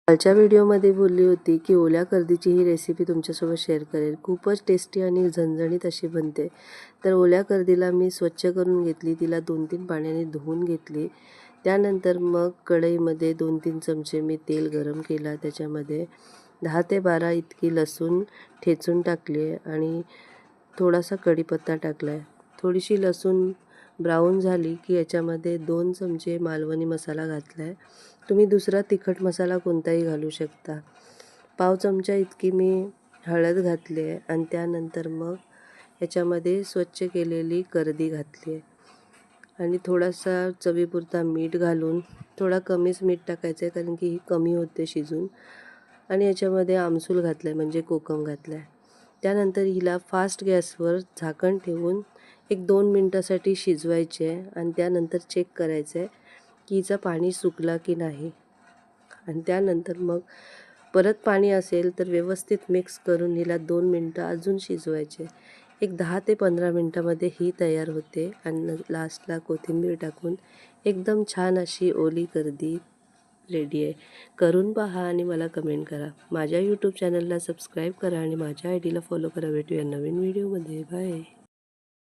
कालच्या व्हिडिओमध्ये बोलली होती की ओल्या कर्दीची ही रेसिपी तुमच्यासोबत शेअर करेल. खूपच टेस्टी आणि झणझणीत अशी बनते. तर ओल्या कर्दीला मी स्वच्छ करून घेतली, तिला 2-3 पाण्याने धुवून घेतली. त्यानंतर मग कढईमध्ये 2-3 चमचे मी तेल गरम केला. त्याच्यामध्ये 10 ते 12 इतकी लसूण ठेचून टाकली आणि थोडासा कढीपत्ता टाकला आहे. थोडीशी लसूण ब्राऊन झाली की याच्यामध्ये 2 चमचे मालवणी मसाला घातला आहे. तुम्ही दुसरा तिखट मसाला कोणताही घालू शकता. पाव चमचा इतकी मी हळद घातली आहे आणि त्यानंतर मग याच्यामध्ये स्वच्छ केलेली कर्दी घातली आहे आणि थोडासा चवीपुरता मीठ घालून, थोडा कमीच मीठ टाकायचं आहे कारण की ही कमी होते शिजून, आणि याच्यामध्ये आमसूल घातलं आहे म्हणजे कोकम घातलं आहे. त्यानंतर हिला फास्ट गॅसवर झाकण ठेवून 1-2 मिनटासाठी शिजवायचे आहे आणि त्यानंतर चेक करायचं आहे की हिचं पाणी सुकला की नाही. आणि त्यानंतर मग परत पाणी असेल तर व्यवस्थित मिक्स करून हिला 2 मिनटं अजून शिजवायचे. एक 10 ते 15 मिनटामध्ये ही तयार होते आणि लास्टला कोथिंबीर टाकून एकदम छान अशी ओली कर्दी रेडी आहे. करून पहा आणि मला कमेंट करा. माझ्या यूट्यूब चॅनलला सबस्क्राईब करा आणि माझ्या आय डीला फॉलो करा. भेटूया नवीन व्हिडिओमध्ये. बाय.